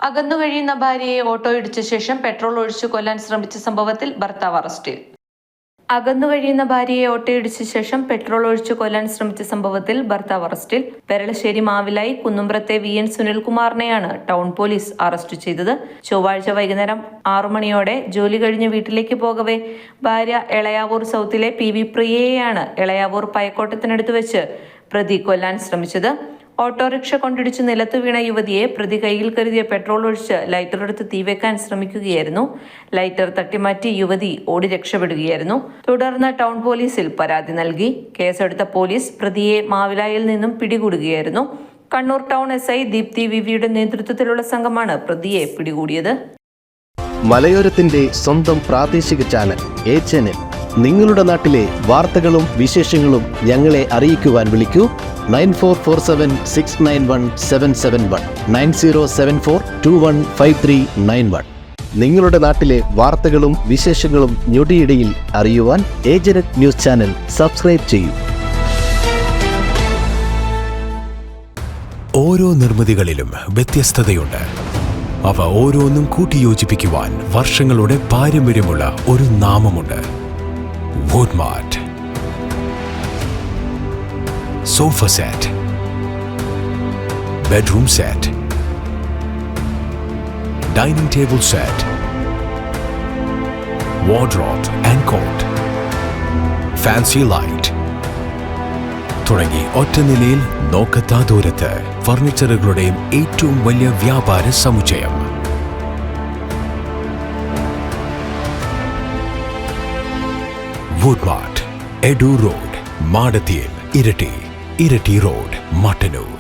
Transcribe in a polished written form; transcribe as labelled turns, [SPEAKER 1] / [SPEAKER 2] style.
[SPEAKER 1] അകന്നുകഴിയുന്ന ഭാര്യയെ ഓട്ടോയിടിച്ച ശേഷം പെട്രോൾ ഒഴിച്ചു കൊല്ലാൻ ശ്രമിച്ച സംഭവത്തിൽ ഭർത്താവ് അറസ്റ്റിൽ. അകന്നുകഴിയുന്ന ഭാര്യയെ ഓട്ടോയിടിച്ച ശേഷം പെട്രോൾ ഒഴിച്ചു കൊല്ലാൻ ശ്രമിച്ച സംഭവത്തിൽ ഭർത്താവ് അറസ്റ്റിൽ. പെരളശ്ശേരി മാവിലായി കുന്നുംപ്രത്തെ VN സുനിൽകുമാറിനെയാണ് ടൗൺ പോലീസ് അറസ്റ്റ് ചെയ്തത്. ചൊവ്വാഴ്ച വൈകുന്നേരം 6 മണിയോടെ ജോലി കഴിഞ്ഞ് വീട്ടിലേക്ക് പോകവെ ഭാര്യ എളയാവൂർ സൗത്തിലെ PV പ്രിയയെയാണ് എളയാവൂർ പയക്കോട്ടത്തിനടുത്ത് വെച്ച് പ്രതി കൊല്ലാൻ ശ്രമിച്ചത്. ഓട്ടോറിക്ഷ കൊണ്ടിടിച്ച് നിലത്തു വീണ യുവതിയെ പ്രതി കയ്യിൽ കരുതിയ പെട്രോൾ ഒഴിച്ച് ലൈറ്റർ എടുത്ത് തീവെക്കാൻ ശ്രമിക്കുകയായിരുന്നു. ലൈറ്റർ തട്ടിമാറ്റി യുവതി ഓടി രക്ഷപ്പെടുകയായിരുന്നു. തുടർന്ന് ടൗൺ പോലീസിൽ പരാതി നൽകി. കേസെടുത്ത പോലീസ് പ്രതിയെ മാവിലായിൽ നിന്നും പിടികൂടുകയായിരുന്നു. കണ്ണൂർ ടൗൺ SI ദീപ്തി വിവിയുടെ നേതൃത്വത്തിലുള്ള സംഘമാണ് പ്രതിയെ പിടികൂടിയത്.
[SPEAKER 2] മലയോരത്തിന്റെ സ്വന്തം പ്രാദേശിക ചാനൽ A ചാനൽ. നിങ്ങളുടെ നാട്ടിലെ വാർത്തകളും വിശേഷങ്ങളും ഞങ്ങളെ അറിയിക്കുവാൻ വിളിക്കൂ 9447691771 9074215391. നിങ്ങളുടെ നാട്ടിലെ വാർത്തകളും വിശേഷങ്ങളും ഞൊടിയിടയിൽ അറിയുവാൻ ഏജനറ്റ് ന്യൂസ് ചാനൽ സബ്സ്ക്രൈബ് ചെയ്യൂ.
[SPEAKER 3] ഓരോ നിർമ്മിതികളിലും വ്യത്യസ്തതയുണ്ട്. അവ ഓരോന്നും കൂട്ടിയോജിപ്പിക്കുവാൻ വർഷങ്ങളുടെ പാരമ്പര്യമുള്ള ഒരു നാമമുണ്ട്. Woodmart. Sofa set, bedroom set, dining table set, wardrobe and coat, fancy light തുടങ്ങി ഒറ്റനിലയിൽ നോക്കത്താ ദൂരത്ത് ഫർണിച്ചറുകളുടെയും ഏറ്റവും വലിയ വ്യാപാര സമുച്ചയം. Woodmart, Edu Road, മാടത്തിയിൽ, ഇരട്ടി റോഡ്, മട്ടന്നൂർ.